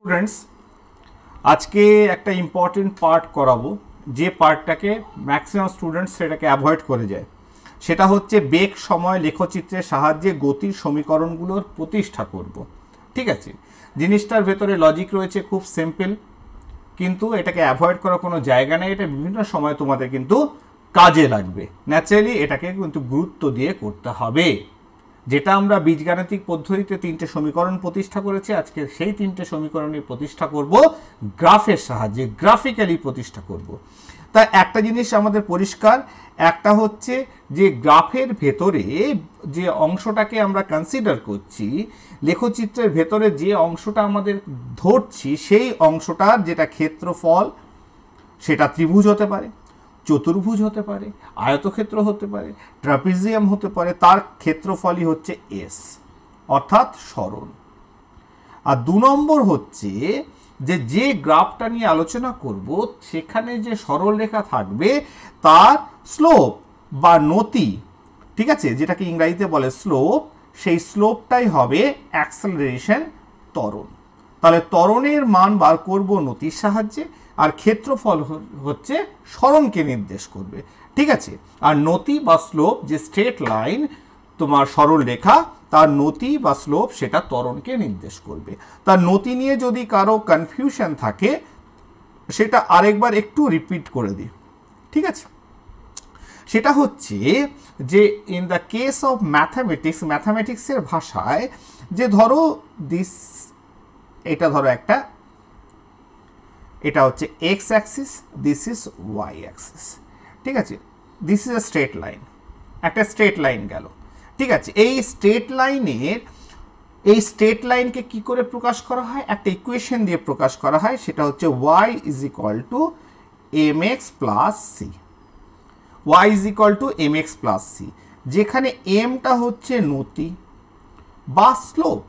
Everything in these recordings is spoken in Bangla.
স্টুডেন্টস, আজকে একটা ইম্পর্টেন্ট পার্ট করাবো, যে পার্টটাকে ম্যাক্সিমাম স্টুডেন্টস সেটাকে অ্যাভয়েড করে যায়। সেটা হচ্ছে বেগ সময় লেখচিত্রের সাহায্যে গতির সমীকরণগুলোর প্রতিষ্ঠা করব। ঠিক আছে, জিনিসটার ভেতরে লজিক রয়েছে, খুব সিম্পল, কিন্তু এটাকে অ্যাভয়েড করার কোনো জায়গা নেই। এটা বিভিন্ন সময় তোমাদের কিন্তু কাজে লাগবে। ন্যাচারালি এটাকে কিন্তু গুরুত্ব দিয়ে করতে হবে। যেটা আমরা বীজগাণিতিক পদ্ধতিতে তিনটে সমীকরণ প্রতিষ্ঠা করেছি, আজকে সেই তিনটে সমীকরণের প্রতিষ্ঠা করব গ্রাফের সাহায্যে, গ্রাফিক্যালি প্রতিষ্ঠা করব। তা একটা জিনিস আমাদের পরিষ্কার, একটা হচ্ছে যে গ্রাফের ভেতরে যে অংশটাকে আমরা কনসিডার করছি, লেখচিত্রের ভেতরে যে অংশটা আমাদের ধরছি, সেই অংশটার যেটা ক্ষেত্রফল, সেটা ত্রিভুজ হতে পারে, চতুর্ভুজ হতে পারে, আয়তক্ষেত্র হতে পারে, ট্রাপিজিয়াম হতে পারে, তার ক্ষেত্রফলই হচ্ছে এস, অর্থাৎ সরণ। আর 2 নম্বর হচ্ছে যে গ্রাফটা নিয়ে আলোচনা করব, সেখানে যে সরল রেখা থাকবে তার স্লোপ বা নতি, ঠিক আছে, যেটাকে ইংরেজিতে বলে স্লোপ, সেই স্লোপটাই হবে অ্যাক্সেলারেশন, ত্বরণ। তাহলে ত্বরণের মান বার করব নতির সাহায্যে, আর ক্ষেত্রফল হচ্ছে সরণকে নির্দেশ করবে। ঠিক আছে, আর নতি বা স্লোপ, যে স্ট্রেট লাইন তোমার সরল রেখা, তার নতি বা স্লোপ সেটা ত্বরণকে নির্দেশ করবে। তার নতি নিয়ে যদি কারো কনফিউশন থাকে, সেটা আরেকবার একটু রিপিট করে দিই। ঠিক আছে, সেটা হচ্ছে যে ইন দ্য কেস অফ ম্যাথামেটিক্সের ভাষায়, যে ধরো দিস, এটা ধরো একটা, এটা হচ্ছে x Axis, this is Y Axis. ঠিক আছে, this is A straight line, একটা স্ট্রেট লাইন গেল। ঠিক আছে, এই স্ট্রেট লাইনকে কি করে প্রকাশ করা হয়? একটা ইকুয়েশন দিয়ে প্রকাশ করা হয়, সেটা হচ্ছে y is equal to mx plus c. y is equal to mx plus c, যেখানে mটা হচ্ছে নতি বা স্লোপ।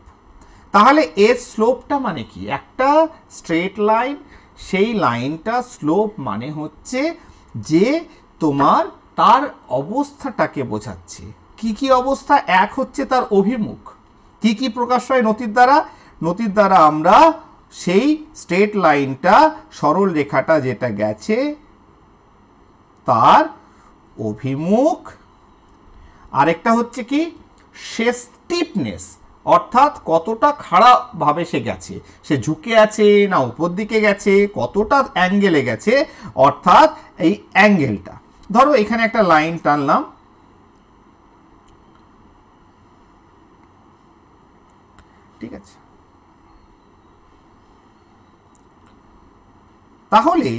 তাহলে এর স্লোপটা মানে কি? একটা স্ট্রেট লাইন, সেই লাইনটা স্লোপ মানে হচ্ছে যে তোমার তার অবস্থাটাকে বোঝাচ্ছে। কি কি অবস্থা? এক হচ্ছে তার অভিমুখ। কি কি প্রকাশ হয় নতির দ্বারা? নতির দ্বারা আমরা সেই স্ট্রেট লাইনটা, সরল রেখাটা যেটা গেছে, তার অভিমুখ। আরেকটা হচ্ছে কি? সে স্টিপনেস, অর্থাৎ কতটা খাড়াভাবে সে গেছে, সে ঝুঁকে আছে না উপর দিকে গেছে, কতটা অ্যাঙ্গেলে গেছে, অর্থাৎ এই অ্যাঙ্গেলটা। ধরো এখানে একটা লাইন টানলাম, ঠিক আছে, তাহলে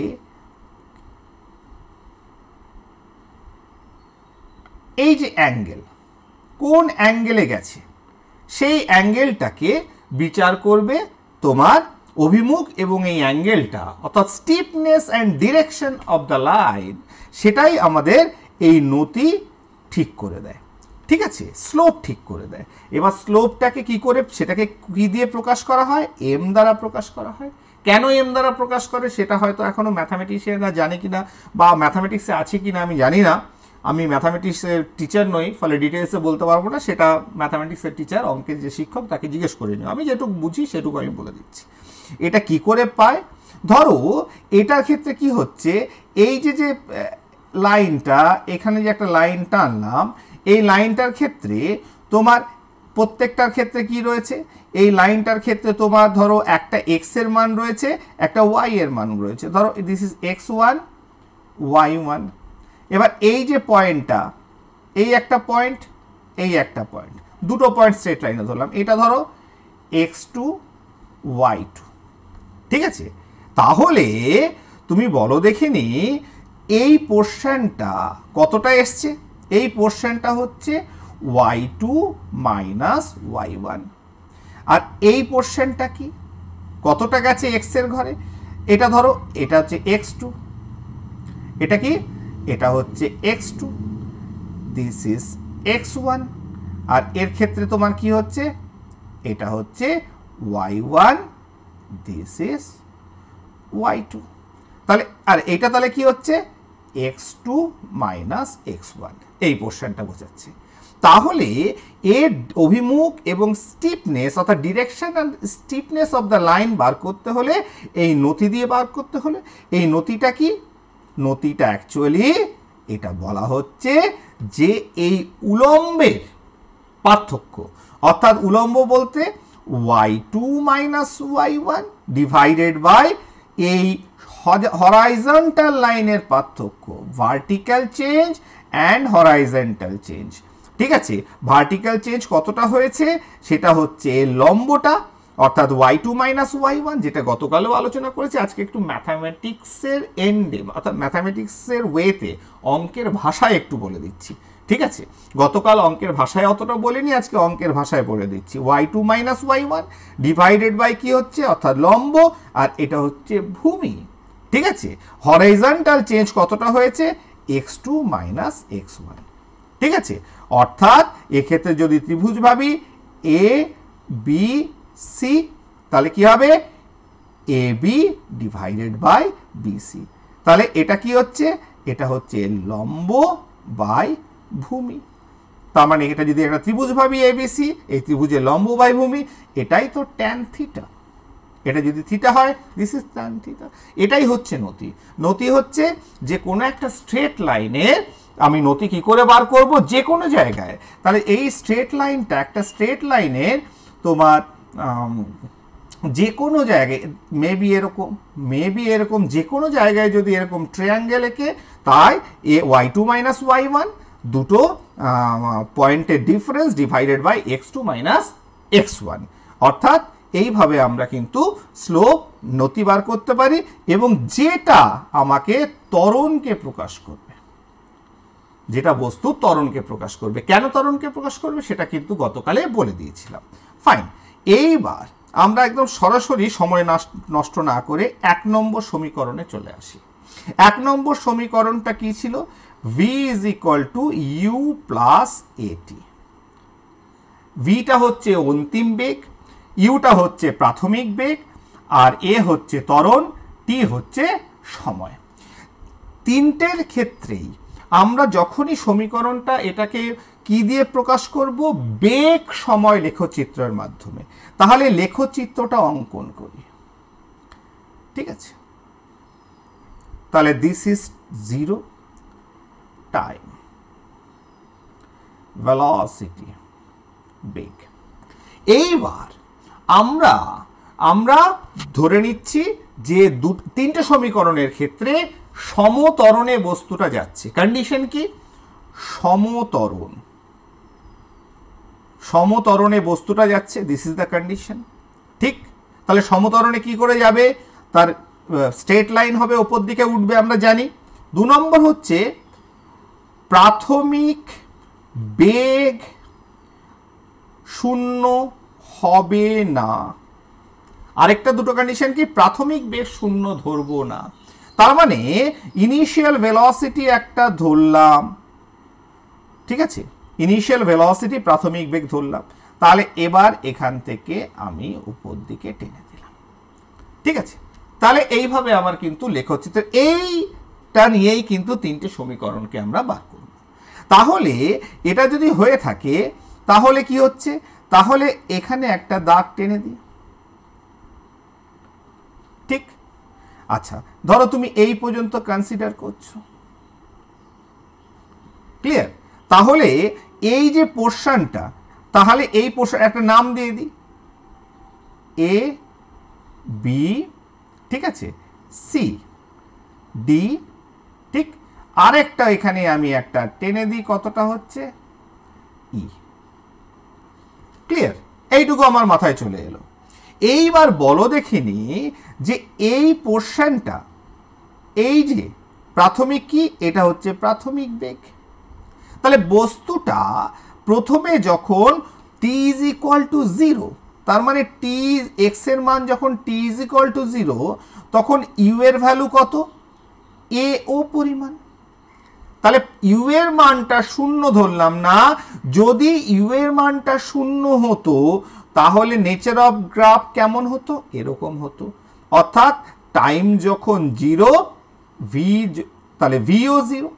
এই যে অ্যাঙ্গেল, কোন অ্যাঙ্গেলে গেছে, সেই অ্যাঙ্গেলটাকে বিচার করবে তোমার অভিমুখ, এবং এই অ্যাঙ্গেলটা অর্থাৎ stiffness and direction of the line, সেটাই আমাদের এই নতি ঠিক করে দেয়। ঠিক আছে, স্লোপ ঠিক করে দেয়। এবার স্লোপটাকে কি করে, সেটাকে কি দিয়ে প্রকাশ করা হয়? এম দ্বারা প্রকাশ করা হয়। কেন এম দ্বারা প্রকাশ করে সেটা হয়তো এখনো ম্যাথামেটিশিয়ানরা জানে কিনা, বা ম্যাথামেটিক্সে আছে কিনা আমি জানি না। আমি ম্যাথামেটিক্সের টিচার নই, ফলে ডিটেলসে বলতে পারবো না। সেটা ম্যাথামেটিক্সের টিচার, অঙ্কের যে শিক্ষক, তাকে জিজ্ঞেস করে নিও। আমি যেটুকু বুঝি সেটুকু আমি বলে দিচ্ছি। এটা কি করে পায়? ধরো এটার ক্ষেত্রে কি হচ্ছে, এই যে লাইনটা, এখানে যে একটা লাইন টানলাম, এই লাইনটার ক্ষেত্রে তোমার প্রত্যেকটার ক্ষেত্রে কি রয়েছে? এই লাইনটার ক্ষেত্রে তোমার ধরো একটা এক্স এর মান রয়েছে, একটা ওয়াই এর মান রয়েছে। ধরো দিস ইজ x1, y1। এবার এই যে পয়েন্টটা, এই একটা পয়েন্ট, এই একটা পয়েন্ট, দুটো পয়েন্ট স্ট্রেট লাইনে ধরলাম, এটা ধরো x2, y2। ঠিক আছে, তাহলে তুমি বলো দেখিনি, এই পোর্শনটা কতটা এসছে? এই পোর্শনটা হচ্ছে y2 মাইনাস y1। আর এই পোর্শনটা কি, কতটা গেছে x এর ঘরে? এটা ধরো, এটা হচ্ছে x2, এটা কি, এটা হচ্ছে x2, দিস ইজ x1। আর এর ক্ষেত্রে তোমার কি হচ্ছে? এটা হচ্ছে y1, দিস ইজ y2। তাহলে আর এটা তাহলে কি হচ্ছে? x2 মাইনাস x1, এই পোর্শনটা বোঝাচ্ছে। তাহলে এর অভিমুখ এবং স্টিপনেস অর্থাৎ direction and steepness of the line বার করতে হলে, এই নতি দিয়ে বার করতে হলে, এই নতিটা কি, নতিটা অ্যাকচুয়ালি এটা বলা হচ্ছে যে এই উলম্বের পার্থক্য, অর্থাৎ উলম্ব বলতে y2 minus y1 divided by এই হরাইজন্টাল লাইনের পার্থক্য, vertical change and horizontal change. ঠিক আছে, ভার্টিক্যাল চেঞ্জ কতটা হয়েছে সেটা হচ্ছে লম্বটা, অর্থাৎ y2 মাইনাস y1, যেটা গতকালও আলোচনা করেছি। আজকে একটু ম্যাথামেটিক্সের এন্ডে অর্থাৎ ম্যাথামেটিক্সের ওয়েতে অঙ্কের ভাষায় একটু বলে দিচ্ছি। ঠিক আছে, গতকাল অঙ্কের ভাষায় অতটা বলিনি, আজকে অঙ্কের ভাষায় বলে দিচ্ছি। y2 minus y1 divided by কি হচ্ছে, অর্থাৎ লম্ব, আর এটা হচ্ছে ভূমি। ঠিক আছে, হরাইজন্টাল চেঞ্জ কতটা হয়েছে, x2 মাইনাস x1। ঠিক আছে, অর্থাৎ এক্ষেত্রে যদি ত্রিভুজ ভাবি এ বি সি, তাহলে কি হবে A B divided by BC. তাহলে এটা কি হচ্ছে, এটা হচ্ছে লম্ব বাই ভূমি। তার মানে এটা যদি একটা ত্রিভুজ ভাবি এবিসি, এই ত্রিভুজের লম্ব বাই ভূমি, এটাই তো ট্যান থিটা। এটা যদি থিটা হয়, দিস ইজ ট্যান থিটা। এটাই হচ্ছে নতি। নতি হচ্ছে যে কোনো একটা স্ট্রেট লাইনের আমি নতি কি করে বার করব, যে কোনো জায়গায়। তাহলে এই স্ট্রেট লাইনটা, একটা স্ট্রেট লাইনের তোমার যে কোনো জায়গায় মেবি এরকম যে কোনো জায়গায় যদি এরকম ট্রায়াঙ্গেল এঁকে, তাই এ y2 মাইনাস y1 দুটো পয়েন্টের difference divided by x2 minus x1, অর্থাৎ এইভাবে আমরা কিন্তু স্লোপ নতি বার করতে পারি, এবং যেটা আমাকে ত্বরণকে প্রকাশ করবে, যেটা বস্তু ত্বরণকে প্রকাশ করবে। কেন ত্বরণকে প্রকাশ করবে সেটা কিন্তু গতকালে বলে দিয়েছিলাম। ফাইন, এইবার আমরা একদম সরাসরি সময় নষ্ট না করে 1 নম্বর সমীকরণে চলে আসি। 1 নম্বর সমীকরণটা কি ছিল, v is equal to you plus at. ভিটা হচ্ছে অন্তিম বেগ, ইউটা হচ্ছে প্রাথমিক বেগ, আর এ হচ্ছে ত্বরণ, টি হচ্ছে সময়। তিনটের ক্ষেত্রেই আমরা যখনই সমীকরণটা এটাকে কি দিয়ে প্রকাশ করব, বেগ সময় লেখচিত্রের মাধ্যমে। তাহলে লেখচিত্রটা অঙ্কন করি। ঠিক আছে, তাহলে দিস ইজ 0 টাইম ভেলোসিটি বেগ। এইবার আমরা ধরে নিচ্ছি যে তিনটে সমীকরণের ক্ষেত্রে সমতরণে বস্তুটা যাচ্ছে। কন্ডিশন কি, সমতরণে বস্তুটা যাচ্ছে, দিস ইজ দ্য কন্ডিশন। ঠিক, তাহলে সমতরণে কি করে যাবে, তার স্ট্রেট লাইন হবে, ওপর দিকে উঠবে, আমরা জানি। 2 নম্বর হচ্ছে প্রাথমিক বেগ শূন্য হবে না। আরেকটা দুটো কন্ডিশন কি, প্রাথমিক বেগ শূন্য ধরবো না। তার মানে ইনিশিয়াল ভেলোসিটি একটা ধরলাম। ঠিক আছে, ইনিশিয়াল ভেলোসিটি প্রাথমিক বেগ ধরলাম। তাহলে এবার এখান থেকে আমি উপর দিকে টেনে দিলাম। ঠিক আছে, তাহলে এইভাবে আমার কিন্তু লেখচিত্র এইটা নিয়েই কিন্তু তিনটে সমীকরণকে আমরা বার করব। তাহলে এটা যদি হয়ে থাকে তাহলে কি হচ্ছে, তাহলে এখানে একটা দাগ টেনে দিই। ঠিক, আচ্ছা ধরো তুমি এই পর্যন্ত কনসিডার করছো, ক্লিয়ার। তাহলে এই যে পোর্শনটা, তাহলে এই পোর্শন একটা নাম দিয়ে দিই এ বি, ঠিক আছে, সি ডি। ঠিক, আরেকটা এখানে আমি একটা টেনে দিই, কতটা হচ্ছে ই। ক্লিয়ার, এইটুকু আমার মাথায় চলে এলো। এইবার বলো দেখিনি যে এই পোর্শনটা, এই যে প্রাথমিক কি, এটা হচ্ছে প্রাথমিক বেগ। তাহলে বস্তুটা প্রথমে যখন t ইজ ইকুয়াল টু 0, তার মানে t x এর মান যখন t ইজ ইকুয়াল টু 0, তখন u এর ভ্যালু কত, a ও পরিমাণ। তাহলে u এর মানটা 0 ধরলাম না। যদি u এর মানটা 0 হতো তাহলে নেচার অফ গ্রাফ কেমন হতো, এরকম হতো। অর্থাৎ টাইম যখন 0, v, তাহলে v ও 0,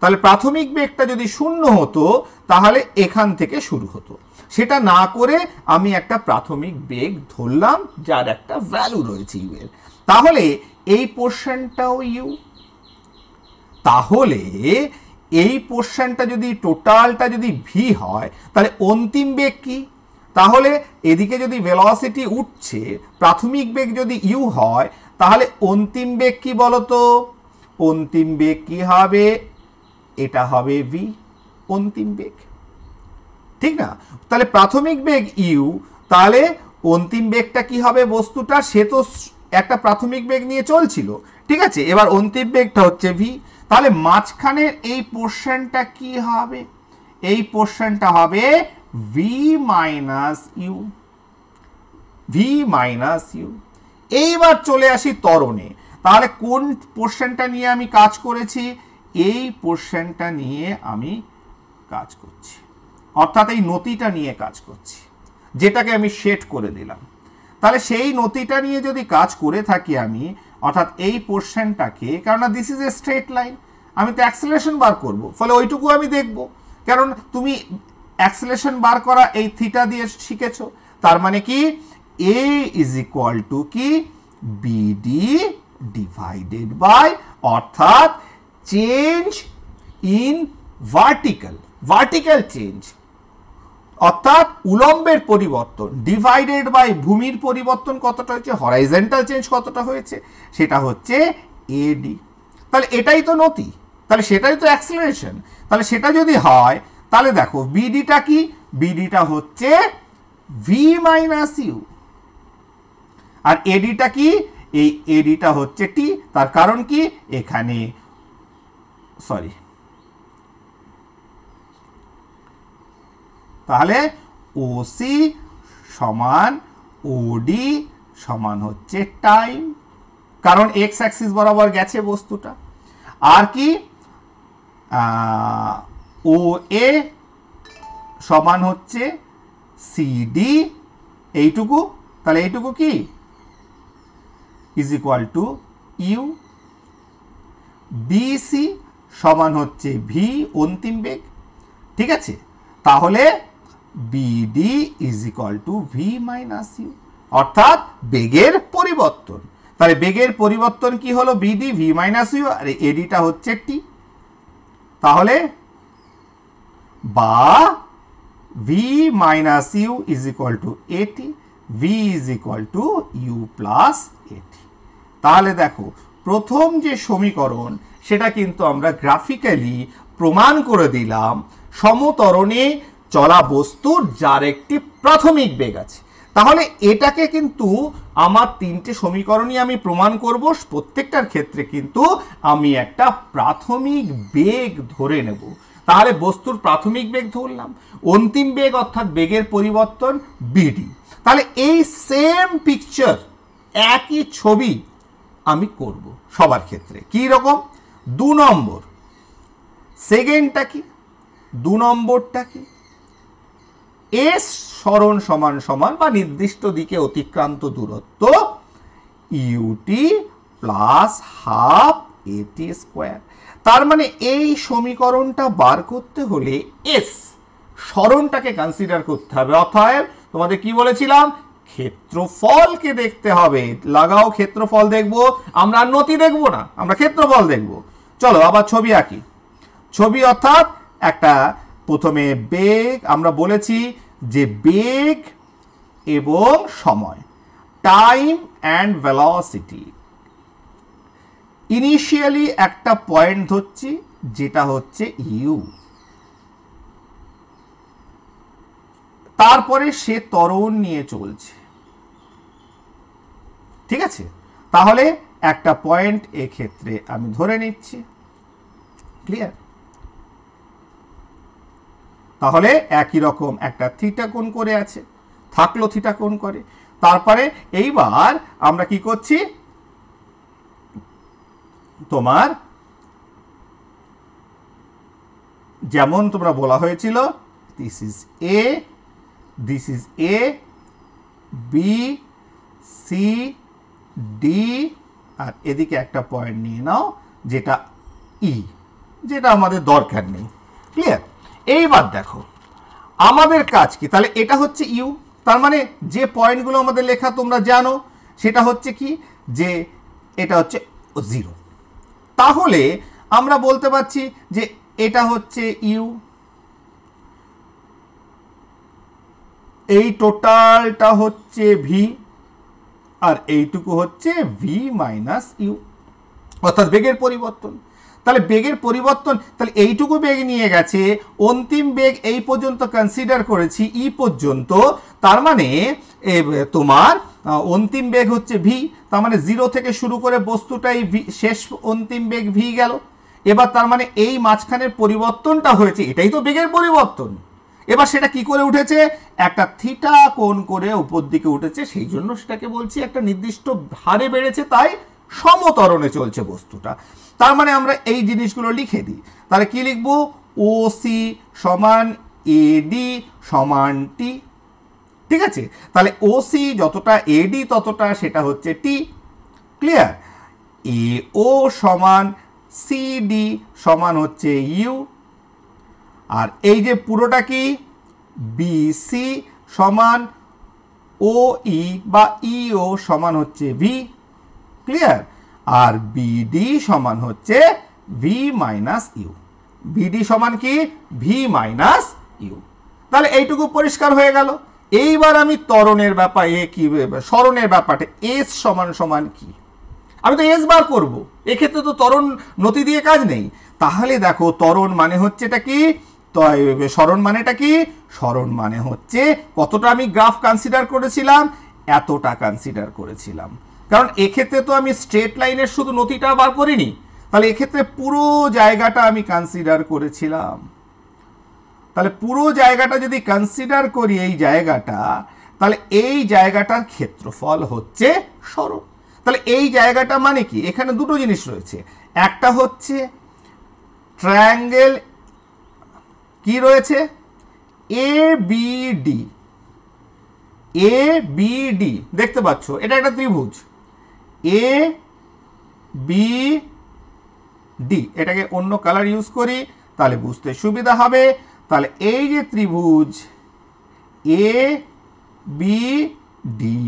তাহলে প্রাথমিক বেগটা যদি 0 হতো তাহলে এখান থেকে শুরু হতো, সেটা না করে আমি একটা প্রাথমিক বেগ ধরলাম যার একটা ভ্যালু রয়েছে ইউ এর। তাহলে এই পোর্শনটাও ইউ, তাহলে এই পোর্শনটা যদি টোটালটা যদি ভি হয় তাহলে অন্তিম বেগ কি? তাহলে এদিকে যদি ভেলোসিটি উঠছে, প্রাথমিক বেগ যদি ইউ হয়, তাহলে অন্তিম বেগ কি বলতো? অন্তিম বেগ কি হবে? এটা হবে ভি, অন্তিম বেগ, ঠিক না? তাহলে প্রাথমিক বেগ ইউ, তাহলে অন্তিম বেগটা কি হবে? বস্তুটা সে তো একটা প্রাথমিক বেগ নিয়ে চলছিল, ঠিক আছে, এবার অন্তিম বেগটা হচ্ছে ভি। তাহলে মাঝখানের এই পোর্শনটা কি হবে? এই পোর্শনটা হবে v minus u, v minus u. এইবার চলে আসি ত্বরণে। তাহলে কোন পোর্শনটা নিয়ে আমি কাজ করেছি? এই পোর্শনটা নিয়ে আমি কাজ করছি, অর্থাৎ এই নতিটা নিয়ে কাজ করছি, যেটাকে আমি শেড করে দিলাম। তাহলে সেই নতিটা নিয়ে যদি কাজ করে থাকি আমি, অর্থাৎ এই পোর্শনটাকে, কারণ this is A straight line, আমি তো অ্যাক্সেলারেশন বার করব, ফলে ওইটুকু আমি দেখব, কারণ তুমি অ্যাক্সেলারেশন বার করা এই থিটা দিয়ে শিখেছো। তার মানে কি এ ইজ ইকুয়াল টু কি বিডি ডিভাইডেড বাই, অর্থাৎ change in vertical, vertical change, অর্থাৎ উলম্বের পরিবর্তন ডিভাইডেড বাই ভূমির পরিবর্তন কতটা হয়েছে, হরাইজন্টাল চেঞ্জ কতটা হয়েছে, সেটা হচ্ছে এডি। তাহলে এটাই তো নতি, তাহলে সেটাই তো অ্যাক্সেলারেশন। তাহলে সেটা যদি হয় তাহলে দেখো বিডিটা কি? বিডিটা হচ্ছে ভি মাইনাস ইউ, আর এডিটা কি? এই এডিটা হচ্ছে টি। তার কারণ কি? এখানে সরি, তাহলে ওসি সমান ওডি সমান হচ্ছে টাইম, কারণ এক্স অ্যাক্সিস বরাবর গেছে বস্তুটা। আর কি ও এ সমান হচ্ছে সিডি, এইটুকু। তাহলে এইটুকু কি is equal to U. BC সমান হচ্ছে ভি, অন্তিম বেগ, ঠিক আছে। তাহলে BD is equal to V minus U, অর্থাৎ বেগের পরিবর্তন। তাহলে বেগের পরিবর্তন কি হলো? বিডি ভি মাইনাস ইউ, আর এডিটা হচ্ছে টি। তাহলে বা V minus you is equal to AT, V is equal to you plus AT. তাহলে দেখো প্রথম যে সমীকরণ সেটা কিন্তু আমরা গ্রাফিক্যালি প্রমাণ করে দিলাম, সমতরণে চলা বস্তুর যার একটি প্রাথমিক বেগ আছে। তাহলে এটাকে কিন্তু আমার তিনটে সমীকরণই আমি প্রমাণ করব, প্রত্যেকটার ক্ষেত্রে কিন্তু আমি একটা প্রাথমিক বেগ ধরে নেব। তাহলে বস্তুর প্রাথমিক বেগ ধরলাম, অন্তিম বেগ অর্থাৎ বেগের পরিবর্তন বিডি। তাহলে এই সেম পিকচার, একই ছবি আমি করব সবার ক্ষেত্রে। কি রকম? 2 নম্বর সেকেন্ডটা কি, 2 নম্বরটা কি, এস সরণ সমান সমান বা নির্দিষ্ট দিকে অতিক্রান্ত দূরত্ব UT plus half at square. তার মানে এই সমীকরণটা বার করতে হলে এস সরণটাকে কনসিডার করতে হবে। অর্থাৎ তোমাদের কি বলেছিলাম? ক্ষেত্রফলকে দেখতে হবে। লাগাও ক্ষেত্রফল দেখবো, আমরা নতি দেখবো না, আমরা ক্ষেত্রফল দেখবো। চলো আবার ছবি আঁকি। ছবি অর্থাৎ একটা প্রথমে বেগ, আমরা বলেছি যে বেগ এবং সময়, টাইম অ্যান্ড ভেলোসিটি। ইনিশিয়ালি একটা পয়েন্ট ধরছি যেটা হচ্ছে ইউ, তারপরে সে ত্বরণ নিয়ে চলছে, ঠিক আছে। তাহলে একটা পয়েন্ট এক্ষেত্রে আমি ধরে নিচ্ছি, ক্লিয়ার? তাহলে একই রকম একটা থিটা কোণ করে আছে, থাকলো থিটা কোণ করে। তারপরে এইবার আমরা কি করছি? তোমার যেমন তোমরা বলা হয়েছিল, this is A, this is A, B, C, D, আর এদিকে একটা পয়েন্ট নিয়ে নাও যেটা ই। যেটা আমাদের দরকার নেই। ক্লিয়ার? এইবার দেখো আমাদের কাজ কি, তাহলে এটা হচ্ছে ইউ, তার মানে যে পয়েন্টগুলো আমাদের লেখা তোমরা জানো সেটা হচ্ছে কি, যে এটা হচ্ছে 0। তাহলে আমরা বলতে পারছি যে এটা হচ্ছে ইউ, এই টোটালটা হচ্ছে ভি, আর এইটুকু হচ্ছে ভি মাইনাস ইউ, অর্থাৎ বেগের পরিবর্তন। তাহলে বেগের পরিবর্তন, তাহলে এইটুকু বেগ নিয়ে গেছে, অন্তিম বেগ এই পর্যন্ত কনসিডার করেছি ই পর্যন্ত, তার মানে তোমার অন্তিম বেগ হচ্ছে ভি, তার মানে 0 থেকে শুরু করে বস্তুটাই শেষ অন্তিম বেগ ভি গেল। এবার তার মানে এই মাঝখানের পরিবর্তনটা হয়েছে, এটাই তো বেগের পরিবর্তন। এবার সেটা কি করে উঠেছে, একটা থিটা কোণ করে উপর দিকে উঠেছে, সেই জন্য সেটাকে বলছি একটা নির্দিষ্ট হারে বেড়েছে, তাই সমতরণে চলছে বস্তুটা। তার মানে আমরা এই জিনিসগুলো লিখে দিই, তাহলে কি লিখবো, ও সি সমান এডি সমান টি। ঠিক আছে, তাহলে ও সি যতটা এডি ততটা, সেটা হচ্ছে টি। ক্লিয়ার? এ ও সমান সিডি সমান হচ্ছে ইউ, আর এই যে পুরোটা কি, বিসি সমান ও ই বা ইও সমান হচ্ছে ভি। ক্লিয়ার? আর বিডি সমান হচ্ছে ভি মাইনাস ইউ। বিডি সমান কি, ভি মাইনাস ইউ। তাহলে এইটুকু পরিষ্কার হয়ে গেল। এইবার আমি ত্বরণের ব্যাপারে কি, সরণের ব্যাপারটা এস সমান সমান কি, আমি তো এস বার করব, এক্ষেত্রে তো ত্বরণ নতি দিয়ে কাজ নেই। তাহলে দেখো ত্বরণ মানে হচ্ছে এটা কি, সরণ মানেটা কি, সরণ মানে হচ্ছে কতটা আমি গ্রাফ কনসিডার করেছিলাম, এতটা কনসিডার করেছিলাম। কারণ এক্ষেত্রে তো আমি স্ট্রেট লাইনের শুধু নতিটা বার করিনি, তাহলে এক্ষেত্রে পুরো জায়গাটা আমি কনসিডার করেছিলাম। তাহলে পুরো জায়গাটা যদি কনসিডার করি এই জায়গাটা, তাহলে এই জায়গাটার ক্ষেত্রফল হচ্ছে সরণ। তাহলে এই জায়গাটা মানে কি, এখানে দুটো জিনিস রয়েছে, একটা হচ্ছে ট্রায়াঙ্গেল কি রয়েছে, A B D. A B D দেখতে পাচ্ছ, এটা একটা ত্রিভুজ এ বি ডি। এটাকে অন্য কালার ইউজ করি তাহলে বুঝতে সুবিধা হবে। তাহলে এই যে ত্রিভুজ এ বি ডি,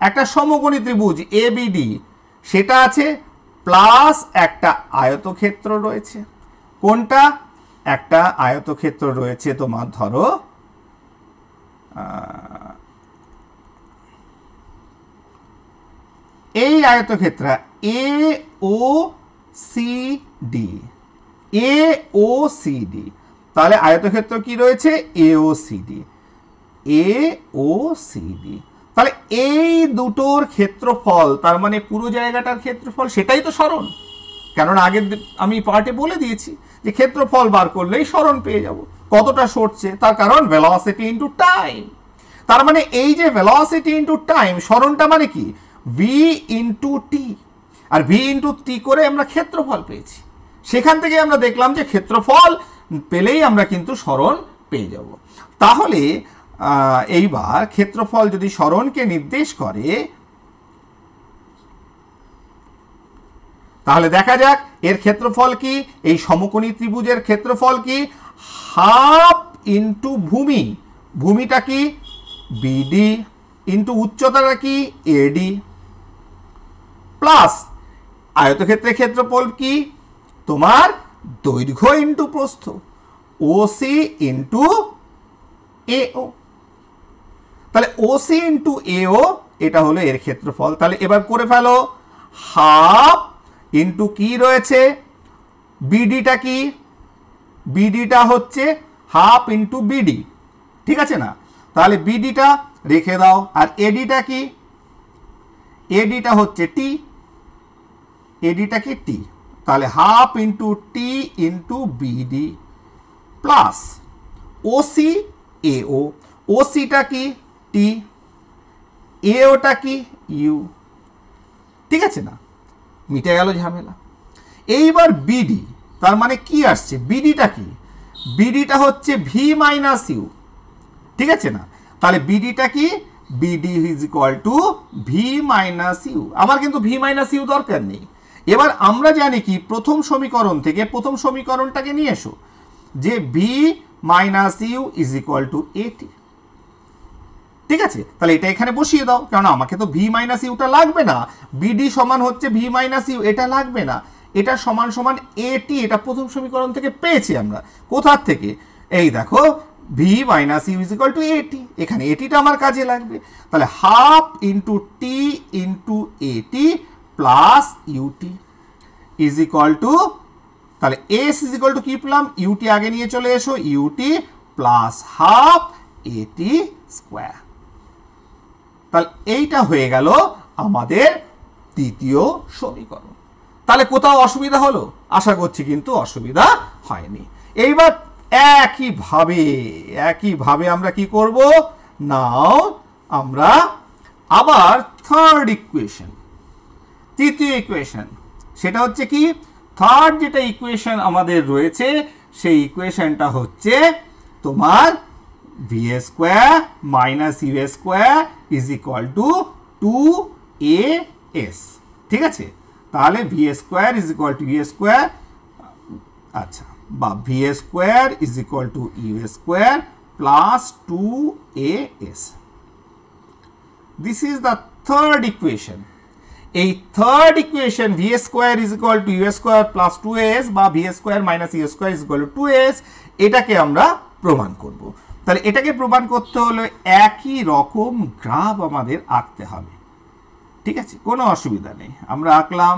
একটা সমকোণী ত্রিভুজ এ বি ডি, সেটা আছে প্লাস একটা আয়তক্ষেত্র রয়েছে। কোনটা, একটা আয়তক্ষেত্র রয়েছে তোমার ধরো এই আয়তক্ষেত্র এ ও সি ডি, এ ও সি ডি। তাহলে আয়তক্ষেত্র কি রয়েছে, এ ও সি ডি, এ ও সি ডি। তাহলে এই দুটোর ক্ষেত্রফল, তার মানে পুরো জায়গাটার ক্ষেত্রফল, সেটাই তো সরণ। কেননা আগের আমি পার্টে বলে দিয়েছি যে ক্ষেত্রফল বার করলেই সরণ পেয়ে যাব, কতটা সরছে, তার কারণ ভেলোসিটি ইনটু টাইম। তার মানে এই যে ভেলোসিটি ইনটু টাইম, সরণটা মানে কি, ভি ইনটু টি, আর ভি ইনটু টি করে আমরা ক্ষেত্রফল পেয়েছি। সেখান থেকে আমরা দেখলাম যে ক্ষেত্রফল পেলেই আমরা কিন্তু সরণ পেয়ে যাব। তাহলে এইবার ক্ষেত্রফল যদি সরণকে নির্দেশ করে, তাহলে দেখা যাক এর ক্ষেত্রফল কি, এই সমকোণী ত্রিভুজের ক্ষেত্রফল কি, হাফ ইনটু ভূমি, ভূমিটা কি বিডি, ইনটু উচ্চতাটা কি এডি, প্লাস আয়তক্ষেত্রের ক্ষেত্রফল কি তোমার দৈর্ঘ্য ইনটু প্রস্থ, ওসি ইনটু এও। তাহলে ওসি ইনটু এও এটা হলো এর ক্ষেত্রফল। তাহলে এবার করে ফেলো, হাফ ইনটু কি রয়েছে, বিডিটা কি, বিডিটা হচ্ছে হাফ ইনটু বিডি, ঠিক আছে না? তাহলে বিডিটা রেখে দাও, আর এডিটা কি, এডিটা হচ্ছে টি, এডিটা কি টি। তাহলে হাফ ইনটু টি ইনটু বিডি প্লাস ওসি এও, ওসিটা কি টি, এওটা কি ইউ, ঠিক আছে না? মিটে গেল ঝামেলা। এইবার বিডি, তার মানে কি আসছে, বিডিটা কি, বিডিটা হচ্ছে ভি মাইনাস ইউ, ঠিক আছে না? তাহলে বিডিটা কি, বিডি is equal to V minus u. আমার কিন্তু ভি মাইনাস ইউ দরকার নেই, এবার আমরা জানি কি প্রথম সমীকরণ থেকে প্রথম সমীকরণটাকে নিয়ে এসো যে v minus you is equal to at. ঠিক আছে, তাহলে এটা এখানে বসিয়ে দাও, কারণ আমাকে তো ভি মাইনাস ইউটা লাগবে না, বিডি সমান হচ্ছে ভি মাইনাস ইউ, এটা লাগবে না, এটা সমান সমান এটি, এটা প্রথম সমীকরণ থেকে পেয়েছি আমরা। কোথার থেকে? এই দেখো v minus you is equal to at, এখানে এটিটা আমার কাজে লাগবে। তাহলে half into t into at plus ut is equal to, তাহলে এস ইজ ইকুয়াল টু কি পেলাম, ইউটি আগে নিয়ে চলে এসো, ut plus half at square. তাহলে এইটা হয়ে গেল আমাদের তৃতীয় সমীকরণ। তাহলে কোথাও অসুবিধা হলো? আশা করছি কিন্তু অসুবিধা হয়নি। এইবার একইভাবে আমরা কি করব, নাও আমরা আবার থার্ড ইকুয়েশন, তৃতীয় ইকুয়েশন, সেটা হচ্ছে কি, থার্ড যেটা ইকুয়েশন আমাদের রয়েছে সেই ইকুয়েশনটা হচ্ছে তোমার V square minus you square is equal to 2as। ঠিক আছে, তাহলে V square is equal to you square, আচ্ছা, বা V square is equal to you square plus 2as। This is the third equation. এই third equation V square is equal to you square plus 2as বা V square minus you square is equal to 2as, এটাকে আমরা প্রমাণ করব। তাহলে এটাকে প্রমাণ করতে হলে একই রকম গ্রাফ আমাদের আঁকতে হবে। ঠিক আছে, কোনো অসুবিধা নেই, আমরা আঁকলাম।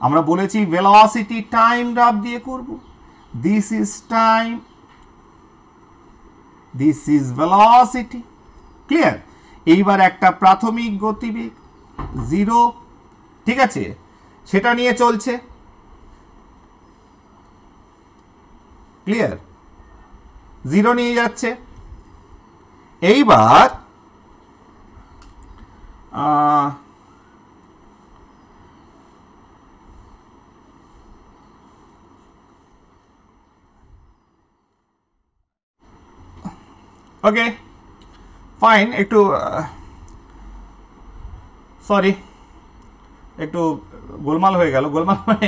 আমরা বলেছি ভেলোসিটি টাইম গ্রাফ দিয়ে করব। This is time, this is velocity, clear. এইবার একটা প্রাথমিক গতিবেগ 0, ঠিক আছে, সেটা নিয়ে চলছে, ক্লিয়ার, 0 নিয়ে যাচ্ছে। এইবার ওকে ফাইন, একটু সরি, একটু গোলমাল হয়ে গেল, গোলমাল মানে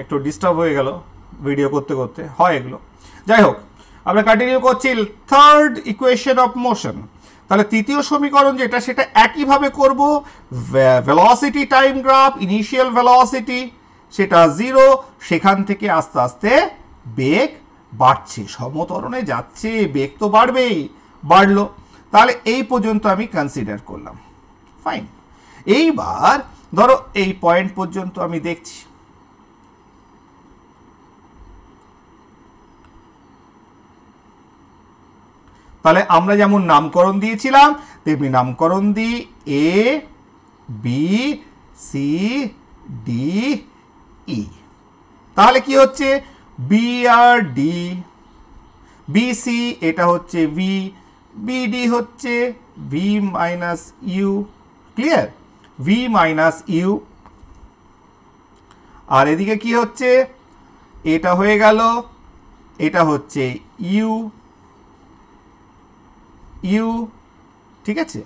একটু ডিস্টার্ব হয়ে গেল ভিডিও করতে করতে, হয় এগুলো। যাই হোক, আমরা কন্টিনিউ করছি থার্ড ইকুয়েশন অফ মোশন। তাহলে তৃতীয় সমীকরণ যেটা সেটা একইভাবে করব, velocity time graph, initial velocity সেটা 0, সেখান থেকে আস্তে আস্তে বেগ বাড়ছে, সমতরণে যাচ্ছে, বেগ তো বাড়বেই, বাড়লো। তাহলে এই পর্যন্ত আমি কনসিডার করলাম, ফাইন। এইবার ধরো এই পয়েন্ট পর্যন্ত আমি দেখছি, তাহলে আমরা যেমন নামকরণ দিয়েছিলাম তেমনি নামকরণ দিই A B C D E. তাহলে কি হচ্ছে, বি আর ডি, বিসি এটা হচ্ছে ভি, বিডি হচ্ছে V minus U, clear, V minus U. আর এদিকে কি হচ্ছে, এটা হয়ে গেল, এটা হচ্ছে ইউ, ইউ, ঠিক আছে।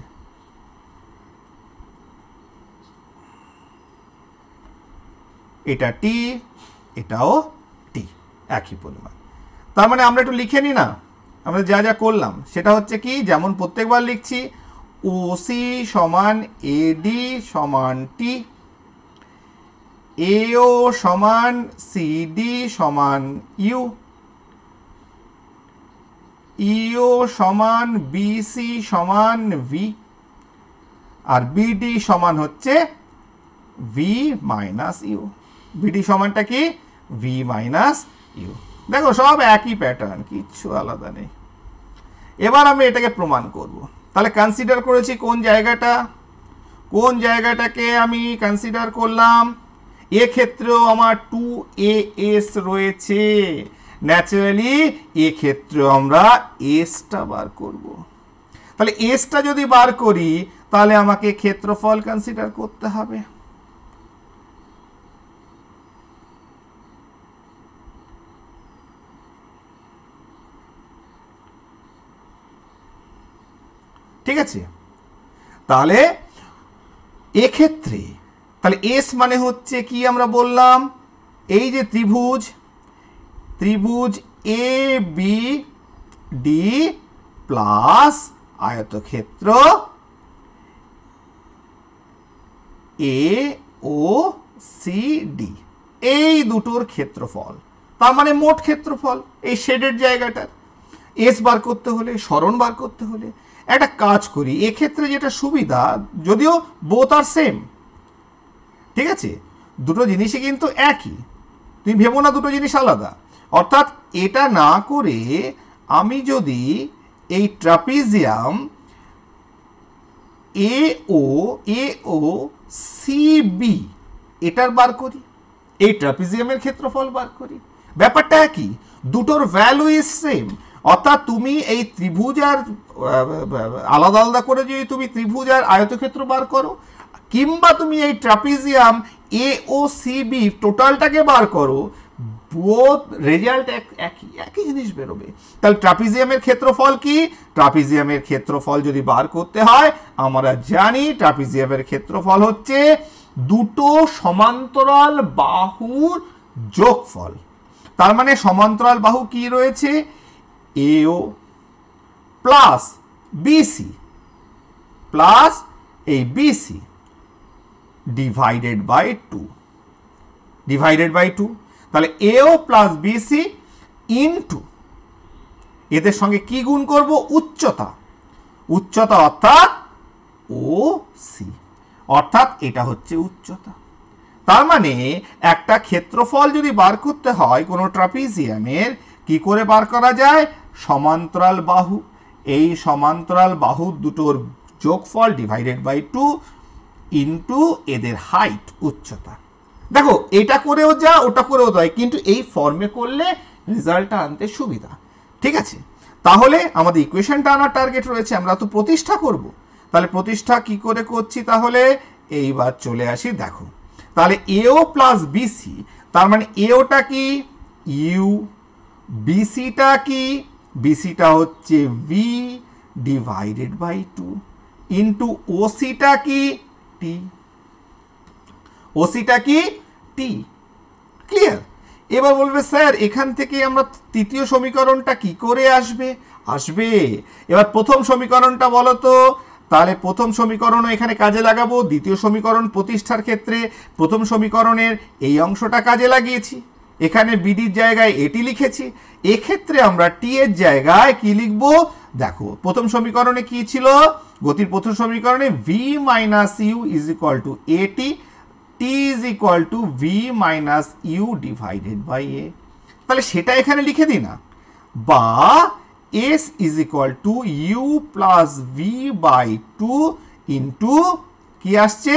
এটা টি, এটাও টি, একই পরিমাণ। তার মানে আমরা একটু লিখে নিই না, আমরা যা যা করলাম সেটা হচ্ছে কি, যেমন প্রত্যেকবার লিখছি ওসি সমান এডি সমান টি, এও সমান সিডি সমান ইউ, ইও সমান বিসি সমান ভি, আর বিডি সমান হচ্ছে ভি মাইনাস ইউ। বিডি সমানটা কি, ভি মাইনাস ইউ। দেখো সব একই প্যাটার্ন, কিচ্ছু আলাদা নেই। এবার আমি এটাকে প্রমাণ করব। তাহলে কনসিডার করেছি কোন জায়গাটা, কোন জায়গাটাকে আমি কনসিডার করলাম, এক্ষেত্রেও আমার 2as রয়েছে, ন্যাচারালি এক্ষেত্রেও আমরা এসটা বার করব। তাহলে এসটা যদি বার করি তাহলে আমাকে ক্ষেত্রফল কনসিডার করতে হবে। ঠিক আছে, তাহলে এক্ষেত্রে তাহলে এস মানে হচ্ছে কি আমরা বললাম, এই যে ত্রিভুজ এ বি ডি প্লাস আয়তক্ষেত্র এ ও সি ডি, এই দুটোর ক্ষেত্রফল, তার মানে মোট ক্ষেত্রফল এই শেডের জায়গাটার। এস বার করতে হলে, সরণ বার করতে হলে একটা কাজ করি, এক্ষেত্রে যেটা সুবিধা, যদিও বোথ আর সেম, ঠিক আছে, দুটো জিনিসই কিন্তু একই, তুমি ভেবো না দুটো জিনিস আলাদা। অর্থাৎ এটা না করে আমি যদি এই ট্রাপিজিয়াম এ ও সি বি এটার বার করি, এই ট্রাপিজিয়ামের ক্ষেত্রফল বার করি, ব্যাপারটা একই, দুটোর ভ্যালু ইজ সেম। অর্থাৎ তুমি এই ত্রিভুজ আর আলাদা আলাদা করে যদি তুমি ত্রিভুজ আর আয়তক্ষেত্র বার করো, কিংবা তুমি এই ট্রাপিজিয়াম এ ও সি বি টোটালটাকে বার করো, বোথ রেজাল্ট একই জিনিস বেরোবে। তাহলে ট্রাপিজিয়ামের ক্ষেত্রফল কি? ট্রাপিজিয়ামের ক্ষেত্রফল যদি বার করতে হয়, আমরা জানি ট্রাপিজিয়ামের ক্ষেত্রফল হচ্ছে দুটো সমান্তরাল বাহুর যোগফল। তার মানে সমান্তরাল বাহু কি রয়েছে? এও প্লাস বিসি প্লাস এই বিসি ডিভাইডেড বাই টু। তাহলে এও প্লাস বিসি ইনটু এদের সঙ্গে কি গুণ করব? উচ্চতা অর্থাৎ ও সি, অর্থাৎ এটা হচ্ছে উচ্চতা। তার মানে একটা ক্ষেত্রফল যদি বার করতে হয় কোনো ট্রাপিজিয়ামের, কি করে বার করা যায়? সমান্তরাল বাহু, এই সমান্তরাল বাহু দুটোর যোগফল ডিভাইডেড বাই 2 ইনটু এদের হাইট, উচ্চতা। দেখো এটা করেও যা ওটা করেও যায়, কিন্তু এই ফর্মে করলে রেজাল্টটা আনতে সুবিধা, ঠিক আছে? তাহলে আমাদের ইকুয়েশনটা আনার টার্গেট রয়েছে, আমরা তো প্রতিষ্ঠা করব। তাহলে প্রতিষ্ঠা কি করে করছি? তাহলে এইবার চলে আসি, দেখো তাহলে এও প্লাস বিসি, তার মানে এওটা কি? ইউ, বিসিটা কি? বিসিটা হচ্ছে ভি ডিভাইডেড বাই 2 ইন্টু ওসিটা কি? টি। ওসিটা কি? টি। ক্লিয়ার? এবার বলবে স্যার এখান থেকে আমরা তৃতীয় সমীকরণটা কি করে আসবে? এবার প্রথম সমীকরণটা বলো তো। তাহলে প্রথম সমীকরণও এখানে কাজে লাগাবো, দ্বিতীয় সমীকরণ প্রতিষ্ঠার ক্ষেত্রে প্রথম সমীকরণের এই অংশটা কাজে লাগিয়েছি, এখানে বিডির জায়গায় এটি লিখেছি, এক্ষেত্রে আমরা টি এর জায়গায় কি লিখবো? দেখো প্রথম সমীকরণে কি ছিল? গতির প্রথম সমীকরণে V minus you is equal to AT, T is equal to V minus you divided by A. তাহলে সেটা এখানে লিখে দিই না, বা S is equal to you plus V by 2 into কি আসছে?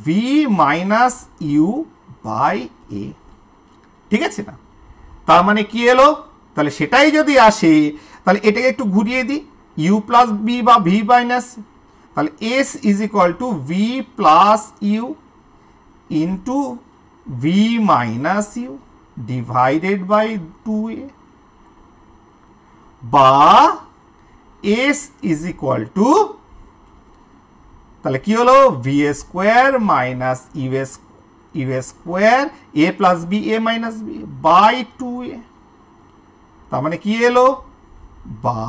V minus U by A, ঠিক আছে না? তার মানে কি এলো? তাহলে সেটাই যদি আসে, তাহলে এটাকে একটু ঘুরিয়ে দিই, ইউ প্লাস বি বা ভি মাইনাস, তাহলে s is equal to v plus u into v minus you divided by 2a, বা এস ইজ ইকুয়াল টু, তাহলে কি হলো? V square minus you square a plus b a minus b by 2a। তার মানে কি এলো? বা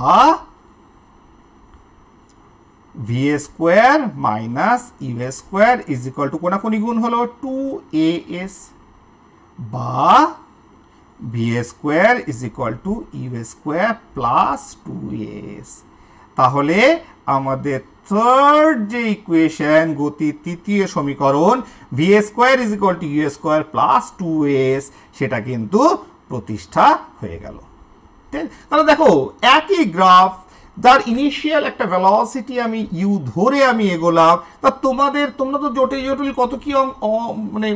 V square minus you square is equal to কোনাকুনি গুণ হলো 2as, বা V square is equal to you square plus 2as। তাহলে আমাদের থার্ড যে ইকুয়েশন, গতির তৃতীয় সমীকরণ, v square is equal to you square plus 2as, সেটা কিন্তু প্রতিষ্ঠা হয়ে গেল। তাহলে দেখো একই গ্রাফ, যার ইনিশিয়াল একটা ভেলোসিটি আমি ইউ ধরে আমি এগোলাম, তা তোমরা তো জটিল কত কি মানে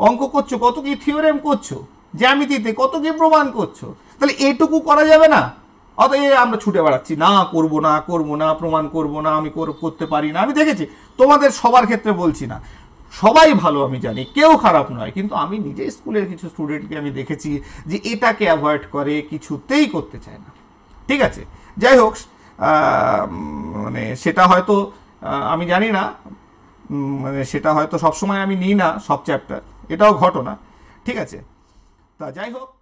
অঙ্ক করছো, কত কি থিওরেম করছো, জ্যামিতিতে কত কি প্রমাণ করছো, তাহলে এটুকু করা যাবে না? অতএব আমরা ছুটে বেড়াচ্ছি, না করব না প্রমাণ করব না, আমি করতে পারি না। আমি দেখেছি তোমাদের সবার ক্ষেত্রে বলছি না, সবাই ভালো আমি জানি, কেউ খারাপ নয়, কিন্তু আমি নিজে স্কুলের কিছু স্টুডেন্টকে আমি দেখেছি যে এটাকে অ্যাভয়েড করে, কিছুতেই করতে চায় না। ঠিক আছে, যাই হোক, মানে সেটা হয়তো আমি জানি না, মানে সেটা হয়তো সবসময় আমি নিই না সব চ্যাপ্টার, এটাও ঘটনা, ঠিক আছে। তা যাই হোক,